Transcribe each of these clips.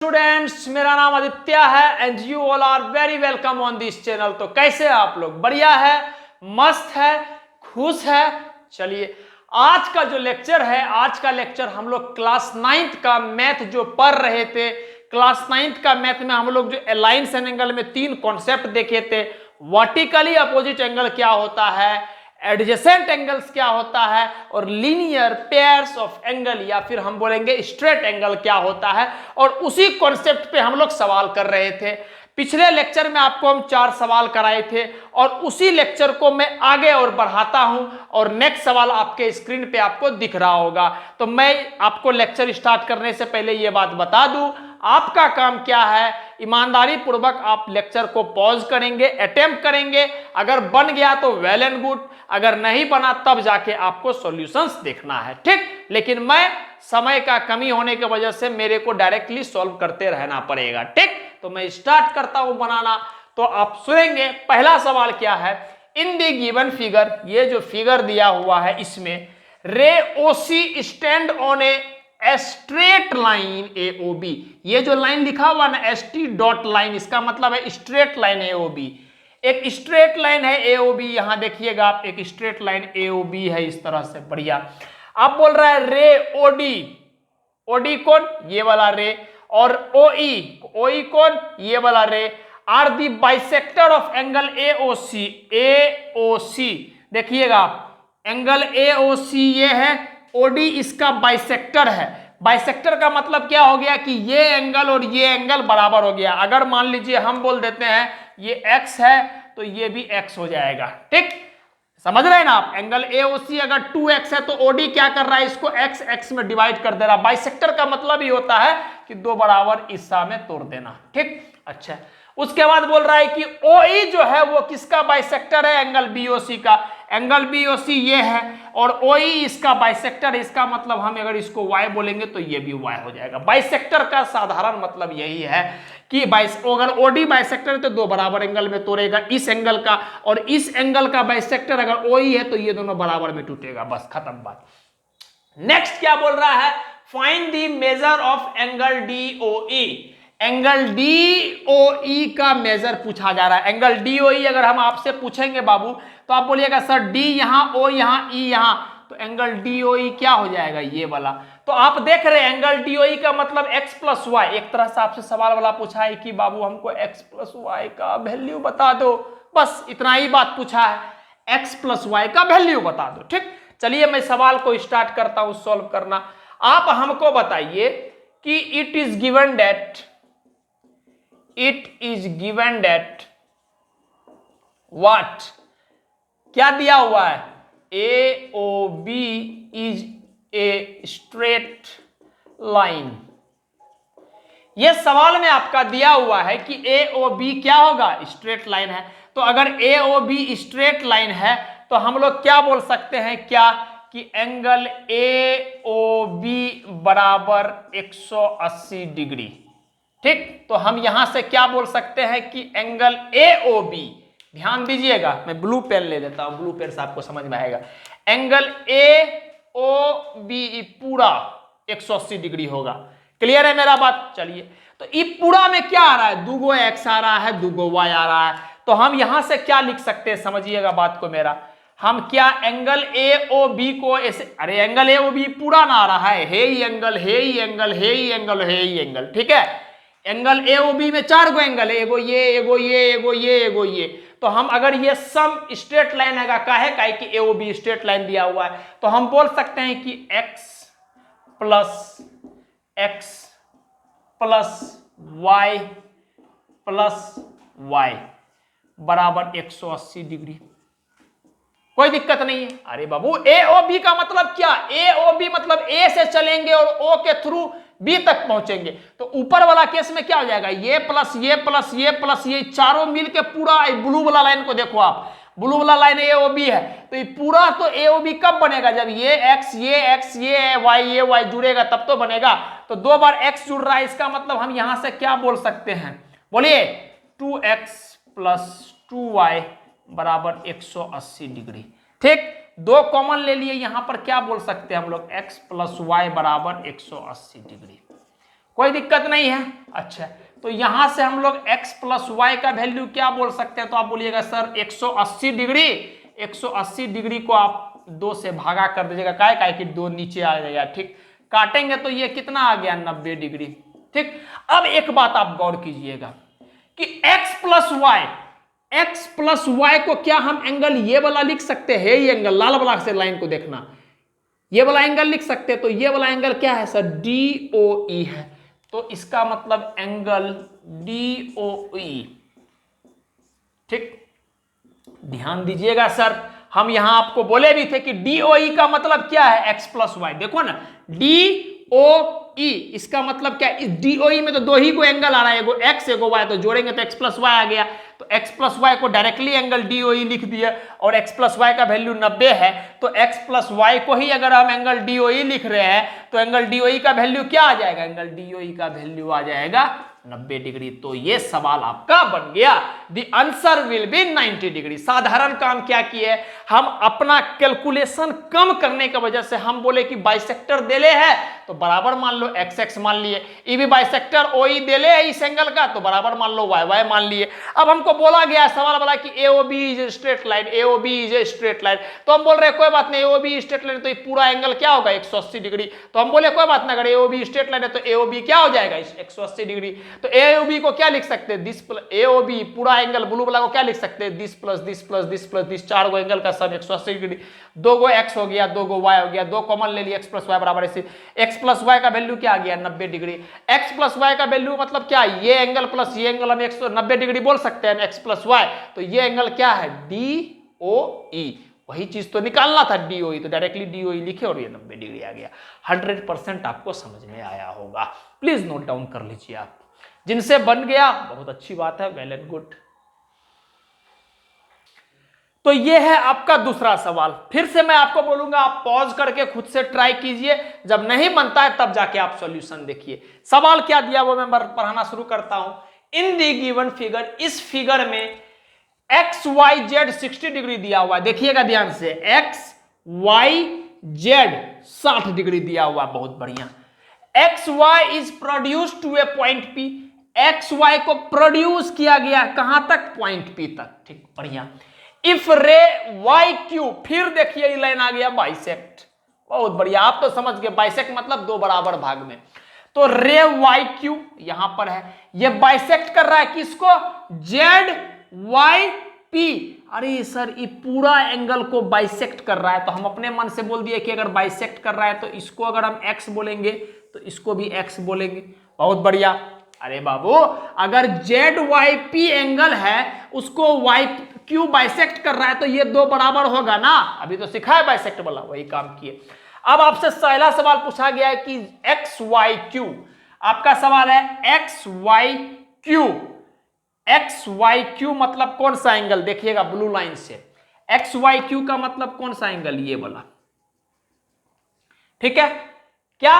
Students, मेरा नाम आदित्य है and you all are very welcome on this channel. तो कैसे हैं आप लोग? बढ़िया है, मस्त है, खुश है। चलिए, आज का जो लेक्चर है, आज का लेक्चर हम लोग क्लास 9th का मैथ जो पढ़ रहे थे, क्लास 9th का मैथ में हम लोग जो अलाइंस एंड एंगल में 3 कॉन्सेप्ट देखे थे। वर्टिकली अपोजिट एंगल क्या होता है, एडजेसेंट एंगल्स क्या होता है, और लीनियर पेयर्स ऑफ एंगल या फिर हम बोलेंगे स्ट्रेट एंगल क्या होता है, और उसी कॉन्सेप्ट पे हम लोग सवाल कर रहे थे। पिछले लेक्चर में आपको हम 4 सवाल कराए थे और उसी लेक्चर को मैं आगे और बढ़ाता हूं और नेक्स्ट सवाल आपके स्क्रीन पे आपको दिख रहा होगा। तो मैं आपको लेक्चर स्टार्ट करने से पहले ये बात बता दूं, आपका काम क्या है, ईमानदारी पूर्वक आप लेक्चर को पॉज करेंगे, अटेम्प्ट करेंगे। अगर बन गया तो वेल एंड गुड, अगर नहीं बना तब जाके आपको सॉल्यूशंस देखना है, ठीक। लेकिन मैं समय का कमी होने की वजह से मेरे को डायरेक्टली सॉल्व करते रहना पड़ेगा, ठीक। तो मैं स्टार्ट करता हूं बनाना, तो आप सुनेंगे। पहला सवाल क्या है, इन द गिवन फिगर, ये जो फिगर दिया हुआ है इसमें ray OC stand on a straight line A O B. ये जो लाइन लिखा हुआ ना एसटी डॉट लाइन, इसका मतलब है straight line A O B. एक स्ट्रेट लाइन है ए ओ बी, यहां देखिएगा आप, एक straight line A O B है इस तरह से, बढ़िया। आप बोल रहा है रे ओडी, ओडी कौन, ये वाला रे, और ओई, ओई कौन, ये वाला ray, are the bisector of angle A O C, A O C. देखिएगा आप, एंगल ए ओ सी ये है, ओडी इसका बाइसेक्टर है। बाइसेक्टर का मतलब क्या हो गया कि ये एंगल और ये एंगल बराबर हो गया। अगर मान लीजिए हम बोल देते हैं ये x है तो ये भी x हो जाएगा, ठीक। समझ रहे हैं ना आप, एंगल AOC अगर 2x है तो OD क्या कर रहा है, इसको x x में डिवाइड कर दे रहा है। बाइसेक्टर का मतलब ही होता है कि दो बराबर हिस्सा में तोड़ देना, ठीक। अच्छा, उसके बाद बोल रहा है कि OE जो है वो किसका बाइसेक्टर है, एंगल BOC का। एंगल BOC ये है और OE इसका बाइसेक्टर है। इसका मतलब हम अगर इसको y बोलेंगे तो ये भी y हो जाएगा। बाइसेक्टर का साधारण मतलब यही है कि अगर OD बाइसेक्टर है तो दो बराबर एंगल में तोड़ेगा, इस एंगल का और इस एंगल का बाइसेक्टर अगर OE है तो ये दोनों बराबर में टूटेगा, बस खत्म बात। नेक्स्ट क्या बोल रहा है, find the measure of angle DOE। Angle DOE का मेजर पूछा जा रहा है। एंगल DOE अगर हम आपसे पूछेंगे बाबू तो आप बोलिएगा सर D यहां, O यहां, E यहां, तो एंगल DOE क्या हो जाएगा, ये वाला। तो आप देख रहे हैं एंगल DOE का मतलब x प्लस वाई। एक तरह से आपसे सवाल वाला पूछा है कि बाबू हमको x प्लस वाई का वैल्यू बता दो, बस इतना ही बात पूछा है, x प्लस वाई का वैल्यू बता दो, ठीक। चलिए मैं सवाल को स्टार्ट करता हूं सॉल्व करना। आप हमको बताइए कि it is given that what, क्या दिया हुआ है, AOB is a straight line. यह सवाल में आपका दिया हुआ है कि AOB क्या होगा, स्ट्रेट लाइन है। तो अगर AOB स्ट्रेट लाइन है तो हम लोग क्या बोल सकते हैं, क्या कि एंगल AOB बराबर 180 डिग्री, ठीक। तो हम यहां से क्या बोल सकते हैं कि एंगल AOB, ध्यान दीजिएगा, मैं ब्लू पेन ले लेता हूं, ब्लू पेन से आपको समझ में आएगा। एंगल AOB पूरा 180 डिग्री होगा। क्लियर है मेरा बात? चलिए, तो ये पूरा में क्या आ रहा है, दुगो x आ रहा है, दुगो y आ रहा है। तो हम यहां से क्या लिख सकते हैं, समझिएगा बात को मेरा। हम क्या एंगल AOB को ऐसे, अरे एंगल AOB पूरा ना आ रहा है, हे ही एंगल, हे ही एंगल, हे ही एंगल, हे ही एंगल, ठीक है। एंगल AOB में 4 गो एंगल है, एगो ये, एगो ये, एगो ये, एगो ये। तो हम अगर ये सम स्ट्रेट लाइन है, काहे कि AOB स्ट्रेट लाइन दिया हुआ है, तो हम बोल सकते हैं कि x plus y plus y बराबर 180 डिग्री। कोई दिक्कत नहीं है। अरे बाबू, AOB का मतलब क्या, AOB मतलब A से चलेंगे और O के थ्रू B तक पहुंचेंगे। तो ऊपर वाला केस में क्या हो जाएगा, ये प्लस ये प्लस ये प्लस ये चारों मिलके पूरा ब्लू वाला लाइन को देखो आप, ब्लू वाला लाइन AOB है। तो ये पूरा तो AOB कब बनेगा, जब ये x, ये y जुड़ेगा तब तो बनेगा। तो 2 बार x जुड़ रहा है, इसका मतलब हम यहां से क्या बोल सकते हैं, बोलिए 2x प्लस 2y बराबर 180 डिग्री, ठीक। 2 कॉमन ले लिए, यहां पर क्या बोल सकते हैं हम लोग, x प्लस वाई बराबर 180 डिग्री। कोई दिक्कत नहीं है। अच्छा, तो यहां से हम लोग x प्लस वाई का वैल्यू क्या बोल सकते हैं? तो आप बोलिएगा सर 180 डिग्री, 180 डिग्री को आप 2 से भागा कर दीजिएगा, काय कि 2 नीचे आ जाएगा। ठीक, काटेंगे तो ये कितना आ गया? 90 डिग्री। ठीक, अब एक बात आप गौर कीजिएगा कि x प्लस वाई को क्या हम एंगल ये वाला लिख सकते हैं? ये एंगल लाल वाला से लाइन को देखना, ये वाला एंगल लिख सकते हैं। तो ये वाला एंगल क्या है सर? DOE है। तो इसका मतलब एंगल DOE। ठीक, ध्यान दीजिएगा सर, हम यहां आपको बोले भी थे कि DOE का मतलब क्या है? x plus y. देखो ना, DOE इसका मतलब क्या है? इस DOE में तो 2 ही को एंगल आ रहा है, एगो x एगो y, तो जोड़ेंगे तो x प्लस वाई आ गया। तो x प्लस वाई को डायरेक्टली एंगल DOE लिख दिया, और x प्लस वाई का वैल्यू 90 है, तो x प्लस वाई को ही अगर हम एंगल DOE लिख रहे हैं तो एंगल DOE का वैल्यू क्या आ जाएगा? एंगल DOE का वैल्यू आ जाएगा 90 डिग्री। तो ये सवाल आपका बन गया, the answer will be 90 degree. साधारण काम क्या किए, हम अपना कैलकुलेशन कम करने की वजह से हम बोले कि बाइसेक्टर देले है तो बराबर मान लो XX मान लिए, ये भी बाइसेक्टर OE देले है इस एंगल का तो बराबर मान लो YY मान लिए। अब हमको बोला गया सवाल वाला कि AOB is straight line, AOB is a straight line, तो हम बोल रहे कोई बात नहीं, AOB स्ट्रेट लाइन तो ये पूरा एंगल क्या होगा? 180 डिग्री। तो हम बोले कोई बात नहीं, अगर AOB स्ट्रेट लाइन है तो AOB क्या हो जाएगा? 180 डिग्री। तो AOB को क्या लिख सकते हैं? दिस प्लस AOB पूरा एंगल ब्लू वाला को क्या लिख सकते हैं? This plus this plus this plus this, 4 go angle का सम 180 डिग्री। 2 गो x हो गया, 2 गो y हो गया, 2 कॉमन ले लिया, x प्लस वाई बराबर है x प्लस वाई का वैल्यू क्या आ गया? 90 डिग्री। x प्लस वाई का वैल्यू मतलब क्या? ये एंगल प्लस ये एंगल हम 190 डिग्री बोल सकते हैं x प्लस वाई। तो ये एंगल क्या है? DOE। वही चीज तो निकालना था DOE, तो डायरेक्टली DOE लिखे और ये 90 डिग्री आ गया। 100% आपको समझ में आया होगा। प्लीज नोट डाउन कर लीजिए आप। जिनसे बन गया बहुत अच्छी बात है, वेल एंड गुड। तो ये है आपका दूसरा सवाल। फिर से मैं आपको बोलूंगा आप पॉज करके खुद से ट्राई कीजिए, जब नहीं बनता है तब जाके आप सॉल्यूशन देखिए। सवाल क्या दिया वो मैं पढ़ाना शुरू करता हूं। इन दी गिवन फिगर, इस फिगर में XYZ 60 डिग्री दिया हुआ है, देखिएगा ध्यान से, XYZ 60 डिग्री दिया हुआ, बहुत बढ़िया। XY is produce to a point P, XY को प्रोड्यूस किया गया कहां तक? पॉइंट P तक। ठीक, बढ़िया। इफ रे YQ, फिर देखिए ये लाइन आ गया बाइसेक्ट, बहुत बढ़िया, आप तो समझ गए बाइसेक्ट मतलब 2 बराबर भाग में। तो रे YQ यहां पर है, ये बाइसेक्ट कर रहा है किसको? ZYP। अरे सर ये पूरा एंगल को बाइसेक्ट कर रहा है, तो हम अपने मन से बोल दिए कि अगर बाइसेक्ट कर रहा है तो इसको अगर हम x बोलेंगे तो इसको भी x बोलेंगे, बहुत बढ़िया। अरे बाबू, अगर ZYP एंगल है उसको YQ बाइसेक्ट कर रहा है तो ये 2 बराबर होगा ना, अभी तो सिखा है बाइसेक्ट वाला, वही काम किए। अब आपसे पहला सवाल पूछा गया है कि XYQ, आपका सवाल है XYQ मतलब कौन सा एंगल? देखिएगा ब्लू लाइन से, XYQ का मतलब कौन सा एंगल? ये वाला, ठीक है क्या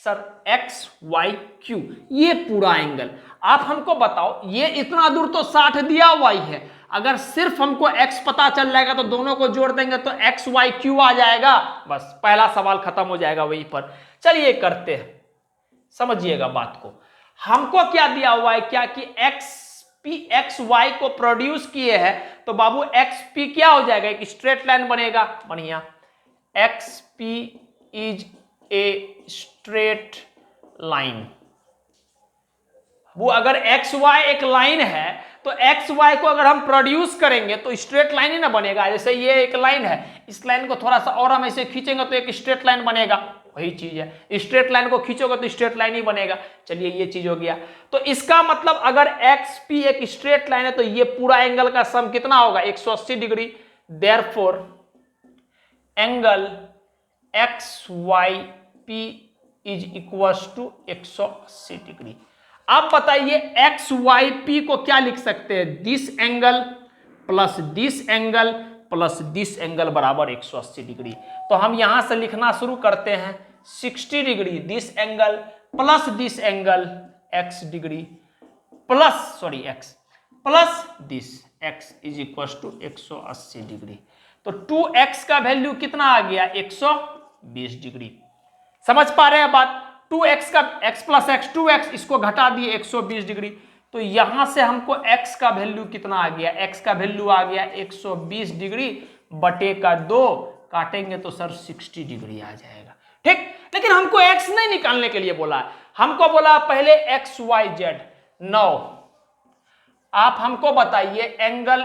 सर? XYQ ये पूरा एंगल। आप हमको बताओ, ये इतना दूर तो 60 दिया हुआ ही है, अगर सिर्फ हमको x पता चल जाएगा तो दोनों को जोड़ देंगे तो XYQ आ जाएगा, बस पहला सवाल खत्म हो जाएगा वहीं पर। चलिए करते हैं, समझिएगा बात को। हमको क्या दिया हुआ है? क्या कि XY को प्रोड्यूस किए हैं, तो बाबू XP क्या हो जाएगा? एक स्ट्रेट लाइन बनेगा, बढ़िया। XP is a straight line. वो अगर XY एक लाइन है तो XY को अगर हम प्रोड्यूस करेंगे तो स्ट्रेट लाइन ही ना बनेगा। जैसे ये एक लाइन है, इस लाइन को थोड़ा सा और हम ऐसे खींचेंगे तो एक स्ट्रेट लाइन बनेगा, वही चीज है, स्ट्रेट लाइन को खींचोगे तो स्ट्रेट लाइन ही बनेगा। चलिए ये चीज हो गया। तो इसका मतलब अगर XP एक स्ट्रेट लाइन है तो ये पूरा एंगल का सम कितना होगा? 180 degree. Therefore angle XYP is equals to 180 degree. अब बताइए XYP को क्या लिख सकते हैं? This angle plus this angle plus this angle बराबर 180 डिग्री। तो हम यहां से लिखना शुरू करते हैं 60 degree this angle plus this angle x degree plus x plus this x is equal to 180 degree. तो 2x का वैल्यू कितना आ गया? 120 डिग्री। समझ पा रहे हैं बात? 2x का x प्लस एक्स 2x, इसको घटा दिए 120 डिग्री। तो यहां से हमको x का वैल्यू कितना आ गया, x का वैल्यू आ गया 120 डिग्री बटे का 2, काटेंगे तो सर 60 डिग्री आ जाएगा। ठीक, लेकिन हमको x नहीं निकालने के लिए बोला है, हमको बोला पहले x y z। नो, आप हमको बताइए angle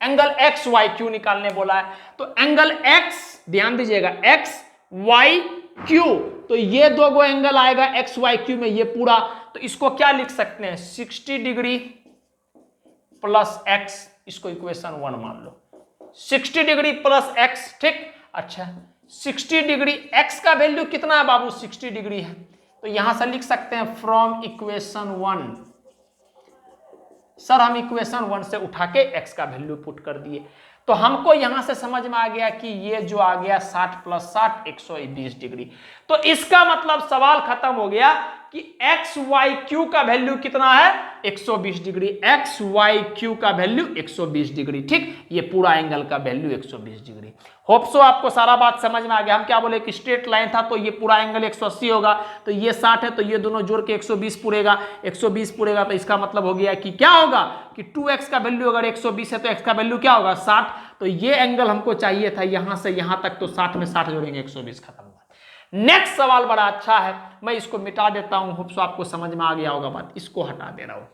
angle x y q निकालने बोला है। तो एंगल x, ध्यान दीजिएगा, एक्स वाई क्यू, तो ये दो गो एंगल आएगा एक्स वाई क्यू में, ये पूरा। तो इसको क्या लिख सकते हैं, 60 डिग्री प्लस एक्स, इसको इक्वेशन 1 मान लो, 60 डिग्री प्लस एक्स। ठीक, अच्छा 60 डिग्री, x का वैल्यू कितना है बाबू, 60 डिग्री है, तो यहां से लिख सकते हैं फ्रॉम इक्वेशन 1। सर हम इक्वेशन 1 से उठा के x का वैल्यू पुट कर दिए, तो हमको यहां से समझ में आ गया कि ये जो आ गया 60 प्लस 60 120 डिग्री। तो इसका मतलब सवाल खत्म हो गया कि एक्स वाई क्यू का वैल्यू कितना है, 120 डिग्री। एक्स वाई क्यू का वैल्यू 120 डिग्री। ठीक, ये पूरा एंगल का वैल्यू 120 डिग्री। होप सो आपको सारा बात समझ में आ गया। हम क्या बोले कि स्ट्रेट लाइन था तो ये पूरा एंगल 180 होगा, तो ये 60 है तो ये दोनों जोड़ के 120 पूरेगा, 120 पूरेगा। तो इसका मतलब हो गया कि क्या होगा कि 2x का वैल्यू अगर 120 है तो x का वैल्यू क्या होगा, 60। तो ये एंगल हमको चाहिए था यहां से यहां तक, तो 60 में 60 जोड़ेंगे 120, खत्म हुआ। नेक्स्ट सवाल बड़ा अच्छा है, मैं इसको मिटा देता हूं, होप सो आपको समझ में आ गया होगा बात, इसको हटा दे रहा हूं।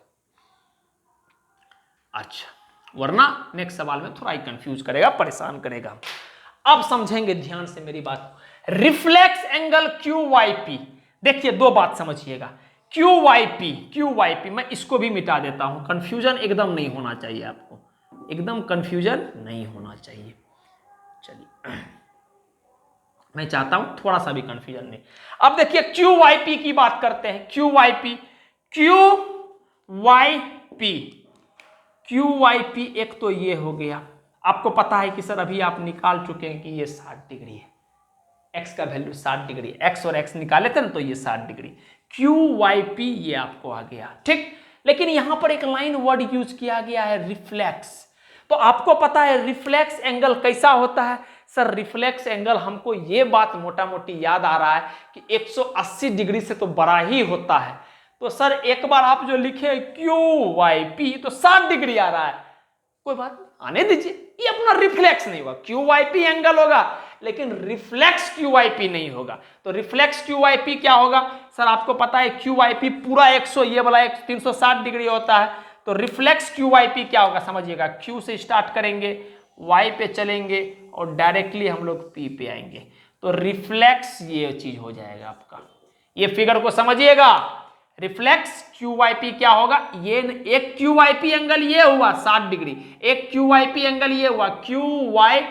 अच्छा, वरना नेक्स्ट सवाल में थोड़ा ही कंफ्यूज करेगा, परेशान करेगा। अब समझेंगे ध्यान से मेरी बात। Reflex angle q y p, देखिए दो बात समझिएगा, क्यू वाई पी, मैं इसको भी मिटा देता हूं, कंफ्यूजन एकदम नहीं होना चाहिए आपको, एकदम कंफ्यूजन नहीं होना चाहिए। चलिए, मैं चाहता हूं थोड़ा सा भी कंफ्यूजन नहीं। अब देखिए क्यू वाई पी की बात करते हैं, क्यू वाई पी, एक तो ये हो गया, आपको पता है कि सर अभी आप निकाल चुके हैं कि ये 60 डिग्री है, x का वैल्यू 60 डिग्री, x और x निकाले थे ना, तो ये 60 डिग्री, क्यू वाई पी ये आपको आ गया। ठीक, लेकिन यहां पर एक लाइन वर्ड यूज किया गया है, रिफ्लेक्स। तो आपको पता है रिफ्लेक्स एंगल कैसा होता है, सर रिफ्लेक्स एंगल हमको ये बात मोटा मोटी याद आ रहा है कि 180 डिग्री से तो बड़ा ही होता है। तो सर एक बार आप जो लिखे क्यू वाई पी तो 60 डिग्री आ रहा है, कोई बात नहीं, आने दीजिए, ये अपना रिफ्लेक्स नहीं होगा, क्यू वाई पी एंगल होगा लेकिन रिफ्लेक्स क्यू वाई पी नहीं होगा। तो रिफ्लेक्स क्यू वाई पी क्या होगा, सर आपको पता है क्यू वाई पी पूरा 100, ये वाला 360 डिग्री होता है। तो रिफ्लेक्स क्यू वाई पी क्या होगा समझिएगा, क्यू से स्टार्ट करेंगे, वाई पे चलेंगे और डायरेक्टली हम लोग पी पे आएंगे, तो रिफ्लेक्स ये चीज हो जाएगा आपका। ये फिगर को समझिएगा, रिफ्लेक्स क्यू वाई पी क्या होगा, ये एक क्यू वाई पी एंगल ये हुआ 60 डिग्री, एक क्यू वाई पी एंगल ये हुआ, क्यू वाई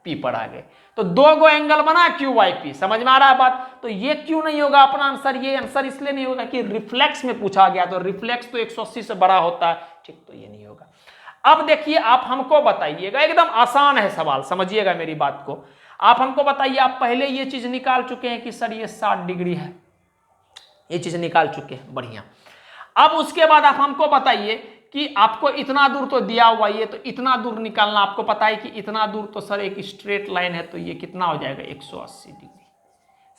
पी पर आ गए, तो दो गो एंगल बना क्यू वाई पी, समझ में आ रहा है बात। तो ये क्यों नहीं होगा अपना आंसर, ये आंसर इसलिए नहीं होगा कि रिफ्लेक्स में पूछा गया, तो रिफ्लेक्स तो 180 से बड़ा होता है। ठीक, तो ये नहीं होगा। अब देखिए आप हमको बताइएगा, एकदम आसान है सवाल, समझिएगा मेरी बात को। आप हमको बताइए, आप पहले ये चीज निकाल चुके हैं कि सर ये 60 डिग्री है, ये चीज निकाल चुके हैं, बढ़िया। अब उसके बाद आप हमको बताइए कि आपको इतना दूर तो दिया हुआ ये, तो इतना दूर निकालना, आपको पता है कि इतना दूर तो सर एक स्ट्रेट लाइन है, तो ये कितना हो जाएगा 180 डिग्री,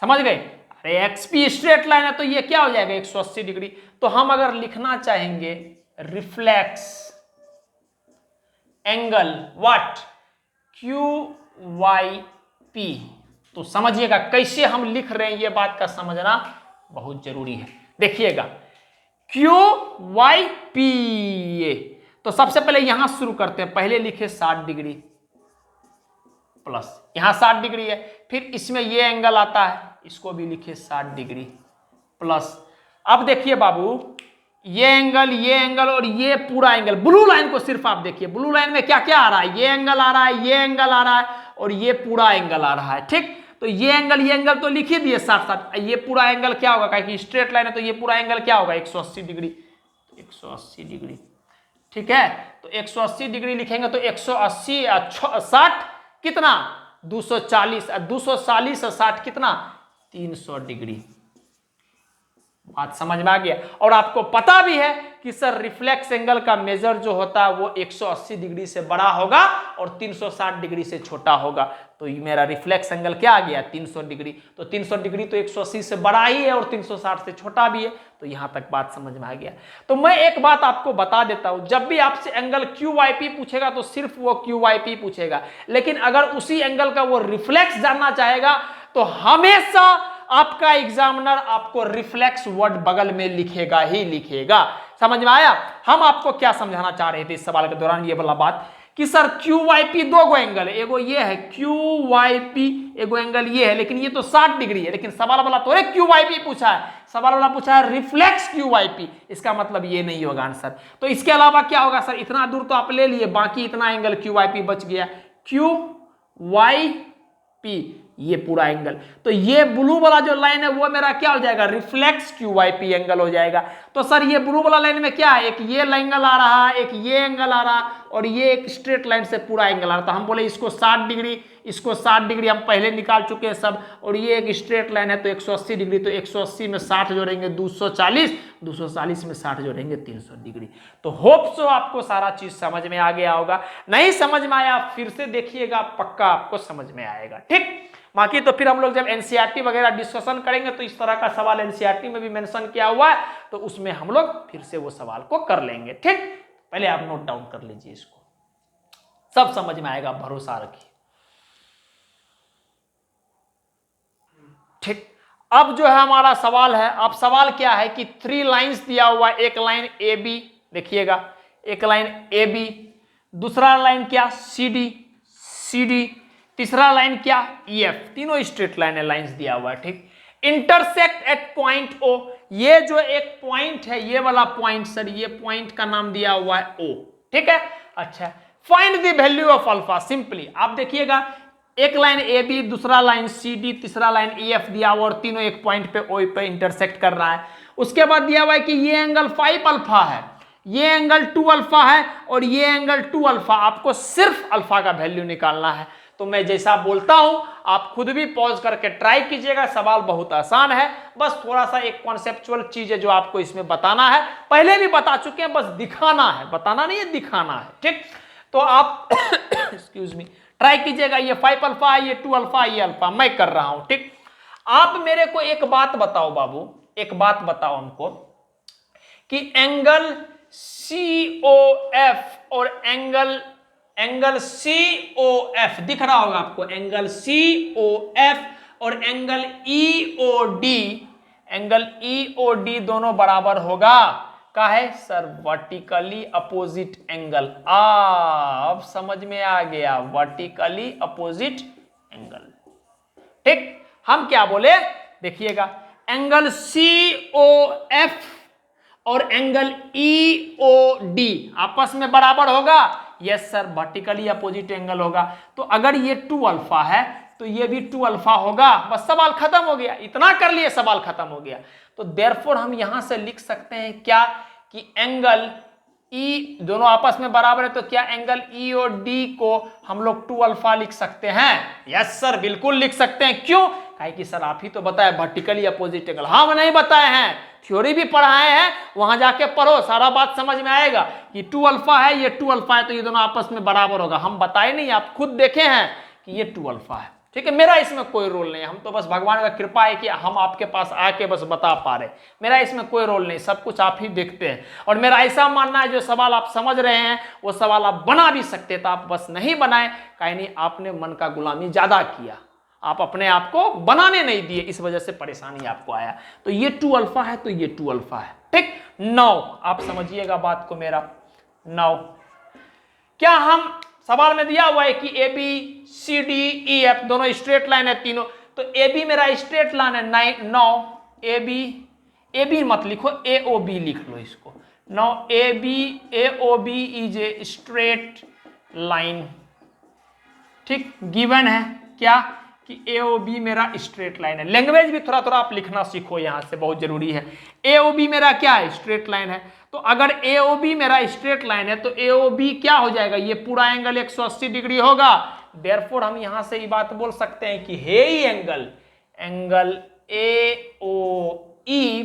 समझ गए। अरे एक्सपी स्ट्रेट लाइन है तो ये क्या हो जाएगा 180 डिग्री। तो हम अगर लिखना चाहेंगे reflex angle what, q y p, तो समझिएगा कैसे हम लिख रहे हैं, ये बात का समझना बहुत जरूरी है। देखिएगा क्यू वाई पी, तो सबसे पहले यहां शुरू करते हैं, पहले लिखे 60 डिग्री प्लस, यहां 60 डिग्री है, फिर इसमें ये एंगल आता है, इसको भी लिखे 60 डिग्री प्लस। अब देखिए बाबू, ये एंगल और ये पूरा एंगल, ब्लू लाइन को सिर्फ आप देखिए, ब्लू लाइन में क्या क्या आ रहा है, ये एंगल आ रहा है, ये एंगल आ रहा है और ये पूरा एंगल आ रहा है। ठीक, तो ये एंगल तो लिख ही दिए 60-60, ये पूरा एंगल क्या होगा, क्योंकि स्ट्रेट लाइन है तो ये पूरा एंगल क्या होगा 180 डिग्री, 180 डिग्री। ठीक है, तो 180 डिग्री लिखेंगे तो 180 60 कितना 240, 240 और 60 कितना 300 डिग्री, बात समझ में आ गया। और आपको पता भी है कि सर रिफ्लेक्स एंगल का मेजर जो होता है वो 180 डिग्री से बड़ा होगा और 360 डिग्री से छोटा होगा। तो ये मेरा रिफ्लेक्स एंगल क्या आ गया 300 डिग्री। तो 300 डिग्री तो 180 से बड़ा ही है और 360 से छोटा भी है। तो यहां तक बात समझ में आ गया। तो मैं एक बात आपको बता देता हूं, जब भी आपसे एंगल QYP पूछेगा तो सिर्फ वो QYP पूछेगा, लेकिन अगर उसी एंगल का वो रिफ्लेक्स जानना चाहेगा तो हमेशा आपका एग्जामिनर आपको रिफ्लेक्स वर्ड बगल में लिखेगा ही लिखेगा। समझ में आया? हम आपको क्या समझाना चाह रहे थे इस सवाल के दौरान, ये वाला बात कि सर QYP दो गो एंगल है, एगो ये है QYP, एगो एंगल ये है, लेकिन ये तो 60 डिग्री है। लेकिन सवाल वाला तो QYP पूछा है, सवाल वाला पूछा है रिफ्लेक्स QYP, इसका मतलब ये नहीं होगा आंसर। तो इसके अलावा क्या होगा सर, इतना दूर तो आप ले लिए, बाकी इतना एंगल QYP बच गया, QYP ये पूरा एंगल। तो ये ब्लू वाला जो लाइन है वो मेरा क्या हो जाएगा, रिफ्लेक्स QYP एंगल हो जाएगा। तो सर ये ब्लू वाला लाइन में क्या है, एक ये एंगल आ रहा है, एक ये एंगल आ रहा और ये एक स्ट्रेट लाइन से पूरा एंगल आ रहा। तो हम बोले इसको 60 डिग्री, इसको 60 डिग्री हम पहले निकाल चुके हैं सब, और ये एक स्ट्रेट लाइन है तो 180 डिग्री। तो 180 में 60 जोड़ेंगे 240, 240 में 60 जोड़ेंगे 300 डिग्री। तो होप सो आपको सारा चीज समझ में आ गया होगा। नहीं समझ में आया फिर से देखिएगा, पक्का आपको समझ में आएगा। ठीक, बाकी तो फिर हम लोग जब एनसीईआरटी वगैरह डिस्कशन करेंगे तो इस तरह का सवाल एनसीईआरटी में भी मेंशन किया हुआ है, तो उसमें हम लोग फिर से वो सवाल को कर लेंगे। ठीक, पहले आप नोट डाउन कर लीजिए, इसको सब समझ में आएगा, भरोसा रखिए। ठीक, अब जो है हमारा सवाल है, अब सवाल क्या है कि 3 लाइंस दिया हुआ है, एक लाइन AB देखिएगा, एक लाइन AB, दूसरा लाइन क्या CD, तीसरा लाइन क्या EF, तीनों स्ट्रेट लाइन है, लाइंस दिया हुआ है। ठीक, इंटरसेक्ट एट पॉइंट O, ये जो एक पॉइंट है, ये वाला पॉइंट सर, ये पॉइंट का नाम दिया हुआ है O। ठीक है, अच्छा, find the value of alpha. Simply आप देखिएगा, एक लाइन AB, दूसरा लाइन CD, तीसरा लाइन EF दिया हुआ और तीनों एक पॉइंट पे O पे इंटरसेक्ट कर रहा है। उसके बाद दिया हुआ है कि ये एंगल 5 अल्फा है, ये एंगल 2 अल्फा है और ये एंगल 2 अल्फा। आपको सिर्फ अल्फा का वैल्यू निकालना है। तो मैं जैसा बोलता हूं आप खुद भी पॉज करके ट्राई कीजिएगा, सवाल बहुत आसान है, बस थोड़ा सा एक कॉन्सेप्चुअल चीज है जो आपको इसमें बताना है, पहले भी बता चुके हैं, बस दिखाना है, बताना नहीं है, दिखाना है। ठीक, तो आप एक्सक्यूज मी, ट्राई कीजिएगा। ये 5 अल्फा है, ये 2 अल्फा, ये अल्फा मैं कर रहा हूं। ठीक, आप मेरे को एक बात बताओ बाबू, एक बात बताओ हमको कि एंगल COF और एंगल COF दिख रहा होगा आपको, एंगल COF और एंगल EOD दोनों बराबर होगा। का है सर, वर्टिकली अपोजिट एंगल। अब समझ में आ गया, वर्टिकली अपोजिट एंगल। ठीक, हम क्या बोले देखिएगा, एंगल COF और एंगल EOD आपस में बराबर होगा। Yes sir, vertically opposite angle होगा। तो अगर ये 2 अल्फा है तो ये भी 2 अल्फा होगा। बस सवाल खत्म हो गया, इतना कर लिए, सवाल खत्म हो गया। तो देयरफॉर हम यहां से लिख सकते हैं क्या कि एंगल E दोनों आपस में बराबर है, तो क्या एंगल EOD को हम लोग 2 अल्फा लिख सकते हैं? यस सर, बिल्कुल लिख सकते हैं। क्यों? काहे कि सर आप ही तो बताए वर्टिकली अपोजिट एंगल। हम नहीं बताए हैं, थ्योरी भी पढ़ाए हैं, वहां जाके पढ़ो, सारा बात समझ में आएगा कि 2 अल्फा है, ये 2 अल्फा है, तो ये दोनों आपस में बराबर होगा। हम बताए नहीं, आप खुद देखे हैं कि ये 2 अल्फा है। ठीक है, मेरा इसमें कोई रोल नहीं है, हम तो बस भगवान का कृपा है कि हम आपके पास आके बस बता पा रहे। मेरा इसमें कोई रोल नहीं, सब कुछ आप ही देखते हैं। और मेरा ऐसा मानना है जो सवाल आप समझ रहे हैं वो सवाल आप बना भी सकते थे, आप बस नहीं बनाए, कहीं नहीं, आपने मन का गुलामी ज्यादा किया, आप अपने आप को बनाने नहीं दिए, इस वजह से परेशानी आपको आया। तो ये 2 अल्फा है, तो ये 2 अल्फा है। ठीक, 9 आप समझिएगा बात को मेरा। 9 क्या हम सवाल में दिया हुआ है कि ABCDEF दोनों स्ट्रेट लाइन है तीनों, तो AB मेरा स्ट्रेट लाइन है 9 AB मत लिखो, AOB लिख लो इसको। 9 AOB is a straight line. ठीक, गिवन है क्या कि AOB मेरा स्ट्रेट लाइन है। लैंग्वेज भी थोड़ा थोड़ा आप लिखना सीखो, यहां से बहुत जरूरी है। AOB मेरा क्या है, स्ट्रेट लाइन है। तो अगर AOB मेरा स्ट्रेट लाइन है तो AOB क्या हो जाएगा, ये पूरा एंगल 180 डिग्री होगा। देयरफॉर हम यहां से ये बात बोल सकते हैं कि हे angle AOE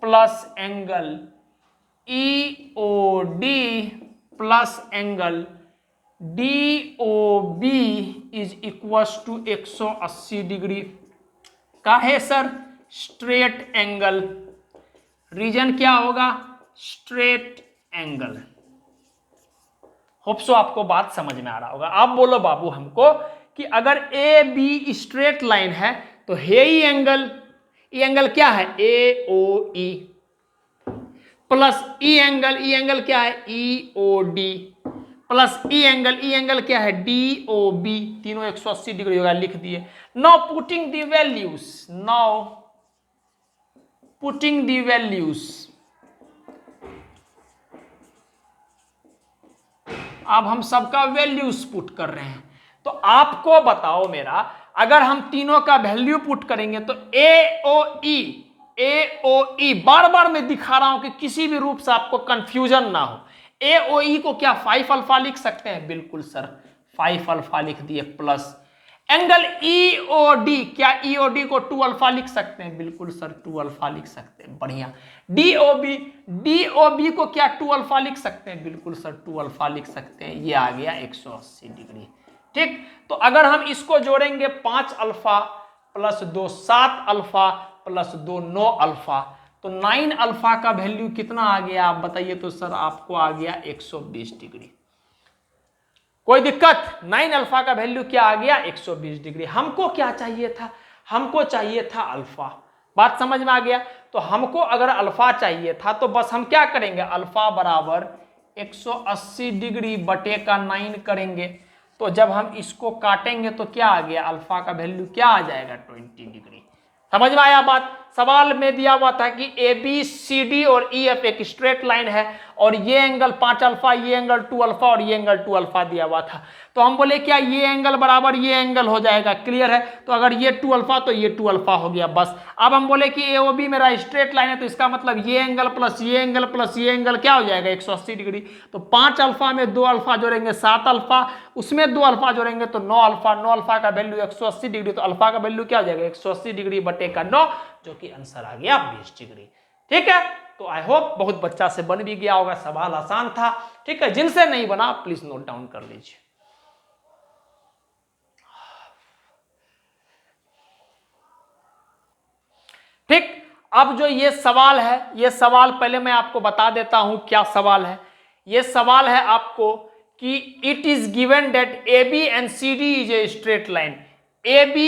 plus angle EOD plus angle DOB is equal to 180 degree का है सर, स्ट्रेट एंगल। रीजन क्या होगा, स्ट्रेट एंगल। होप सो आपको बात समझ में आ रहा होगा। आप बोलो बाबू हमको कि अगर AB स्ट्रेट लाइन है तो ये एंगल क्या है, AOE प्लस E एंगल क्या है, EOD प्लस E एंगल क्या है, DOB, तीनों 180 डिग्री होगा, लिख दिए। नाउ पुटिंग दी वैल्यूज, अब हम सबका वैल्यूज पुट कर रहे हैं। तो आपको बताओ मेरा, अगर हम तीनों का वैल्यू पुट करेंगे तो AOE बार बार मैं दिखा रहा हूं कि किसी भी रूप से आपको कंफ्यूजन ना हो। AOE को क्या 5 अल्फा लिख सकते हैं, बिल्कुल सर 5 अल्फा लिख दिए, प्लस एंगल EOD, क्या EOD को 2 अल्फा लिख सकते हैं, बिल्कुल सर 2 अल्फा लिख सकते हैं, बढ़िया। DOB को क्या 2 अल्फा लिख सकते हैं, बिल्कुल सर 2 अल्फा लिख सकते हैं। ये आ गया 180 डिग्री, ठीक। तो अगर हम इसको जोड़ेंगे 5 alpha plus 2 7 alpha plus 2 9 alpha, तो 9 अल्फा का वैल्यू कितना आ गया आप बताइए, तो सर आपको आ गया 120 डिग्री। कोई दिक्कत, 9 अल्फा का वैल्यू क्या आ गया, 120 डिग्री। हमको क्या चाहिए था, हमको चाहिए था अल्फा। बात समझ में आ गया। तो हमको अगर अल्फा चाहिए था तो बस हम क्या करेंगे, अल्फा बराबर 180 डिग्री बटे का 9 करेंगे। तो जब हम इसको काटेंगे तो क्या आ गया, अल्फा का वैल्यू क्या आ जाएगा, 20 डिग्री। समझ में आया बात। सवाल में दिया हुआ था कि ABCD और EF एक स्ट्रेट लाइन है और ये एंगल 5 अल्फा, ये एंगल 2 अल्फा और ये एंगल 2 अल्फा दिया हुआ था। तो हम बोले क्या ये एंगल बराबर ये एंगल हो जाएगा, क्लियर है। तो अगर ये 2 अल्फा तो ये 2 अल्फा हो गया, बस। अब हम बोले कि AOB मेरा स्ट्रेट लाइन है, तो इसका मतलब ये एंगल प्लस ये एंगल प्लस ये एंगल क्या हो जाएगा, 180 डिग्री। तो 5 अल्फा में 2 अल्फा जोड़ेंगे 7 अल्फा, उसमें 2 अल्फा जोड़ेंगे तो 9 अल्फा। 9 अल्फा का वैल्यू 180 डिग्री, तो अल्फा का वैल्यू क्या हो जाएगा, 180 डिग्री बटे का 9, जो कि आंसर आ गया 20 डिग्री। ठीक है। तो आई होप बहुत बच्चा से बन भी गया होगा, सवाल आसान था। ठीक है, जिनसे नहीं बना प्लीज नोट डाउन कर लीजिए। ठीक, अब जो ये सवाल है, ये सवाल पहले मैं आपको बता देता हूं क्या सवाल है। ये सवाल है आपको कि it is given that AB and CD is a straight line. AB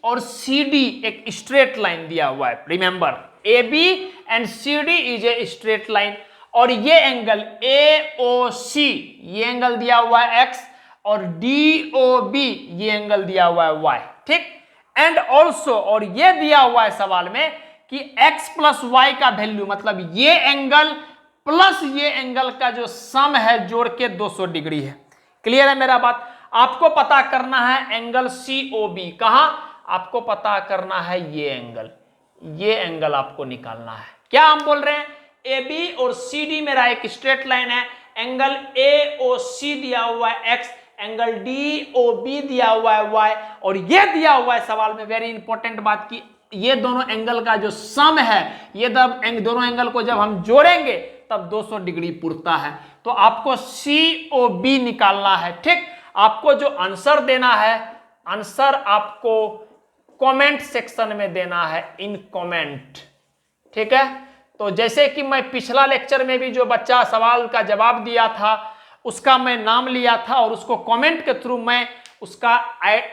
और CD एक स्ट्रेट लाइन दिया हुआ है, remember AB and CD is a straight line. और ये एंगल AOC, ये एंगल दिया हुआ है X, और DOB ये एंगल दिया हुआ है Y। ठीक, एंड ऑल्सो, और ये दिया हुआ है सवाल में कि x प्लस वाई का वैल्यू, मतलब ये एंगल प्लस ये एंगल का जो सम है जोड़ के 200 डिग्री है। क्लियर है मेरा बात। आपको पता करना है एंगल COB, कहां आपको पता करना है, ये एंगल आपको निकालना है। क्या हम बोल रहे हैं, AB और CD मेरा एक स्ट्रेट लाइन है, एंगल AOC दिया हुआ है x, एंगल DOB दिया हुआ है y, और ये दिया हुआ है सवाल में वेरी इंपॉर्टेंट बात की ये दोनों एंगल का जो सम है, ये दोनों एंगल को जब हम जोड़ेंगे तब 200 डिग्री पुरता है। तो आपको COB निकालना है। ठीक, आपको जो आंसर देना है, आंसर आपको कमेंट सेक्शन में देना है, इन कमेंट। ठीक है, तो जैसे कि मैं पिछला लेक्चर में भी जो बच्चा सवाल का जवाब दिया था उसका मैं नाम लिया था और उसको कमेंट के थ्रू मैं उसका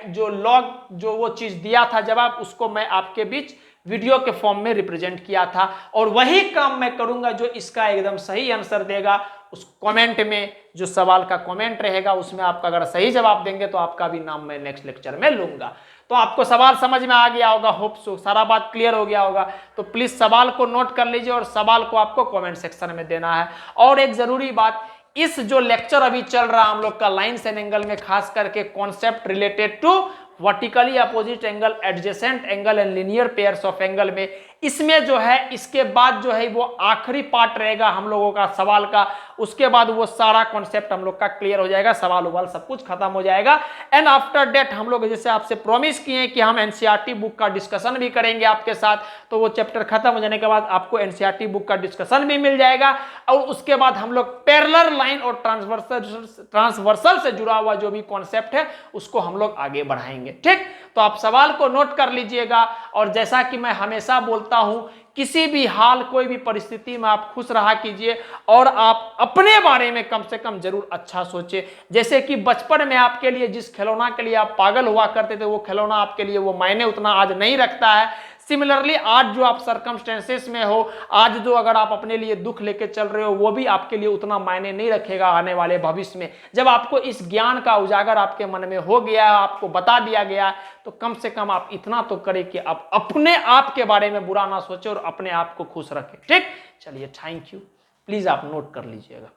जो लॉग जो वो चीज दिया था जवाब, उसको मैं आपके बीच वीडियो के फॉर्म में रिप्रेजेंट किया था। और वही काम मैं करूंगा जो इसका एकदम सही आंसर देगा, उस कमेंट में जो सवाल का कमेंट रहेगा उसमें आपका अगर सही जवाब देंगे तो आपका भी नाम मैं नेक्स्ट लेक्चर में लूंगा। तो आपको सवाल समझ में आ गया होगा, होप सो सारा बात क्लियर हो गया होगा। तो प्लीज सवाल को नोट कर लीजिए और सवाल को आपको कमेंट सेक्शन में देना है। और एक जरूरी बात, इस जो लेक्चर अभी चल रहा है हम लोग का लाइन्स एंड एंगल में, खास करके concept related to vertically opposite angle, adjacent angle and linear pairs of angle में, इसमें जो है इसके बाद जो है वो आखिरी पार्ट रहेगा हम लोगों का सवाल का, उसके बाद वो सारा कॉन्सेप्ट हम लोग का क्लियर हो जाएगा, सवाल उवाल सब कुछ खत्म हो जाएगा। एंड आफ्टर डेट हम लोग जैसे आपसे प्रॉमिस किए हैं कि हम एनसीईआरटी बुक का डिस्कशन भी करेंगे आपके साथ, तो वो चैप्टर खत्म हो जाने के बाद आपको एनसीईआरटी बुक का डिस्कशन भी मिल जाएगा। और उसके बाद हम लोग पैरेलल लाइन और ट्रांसवर्सल से जुड़ा हुआ जो भी कॉन्सेप्ट है उसको हम लोग आगे बढ़ाएंगे। ठीक, तो आप सवाल को नोट कर लीजिएगा। और जैसा कि मैं हमेशा बोलता हूं, किसी भी हाल कोई भी परिस्थिति में आप खुश रहा कीजिए और आप अपने बारे में कम से कम जरूर अच्छा सोचिए। जैसे कि बचपन में आपके लिए जिस खिलौना के लिए आप पागल हुआ करते थे वो खिलौना आपके लिए वो मायने उतना आज नहीं रखता है। सिमिलरली आज जो आप सरकमस्टेंसेस में हो, आज जो अगर आप अपने लिए दुख लेके चल रहे हो वो भी आपके लिए उतना मायने नहीं रखेगा आने वाले भविष्य में। जब आपको इस ज्ञान का उजागर आपके मन में हो गया है, आपको बता दिया गया, तो कम से कम आप इतना तो करें कि आप अपने आप के बारे में बुरा ना सोचें और अपने आप को खुश रखें। ठीक, चलिए थैंक यू। प्लीज आप नोट कर लीजिएगा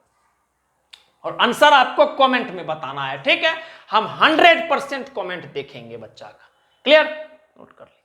और आंसर आपको कमेंट में बताना है। ठीक है, हम 100% कमेंट देखेंगे बच्चा का। क्लियर, नोट कर लीजिए।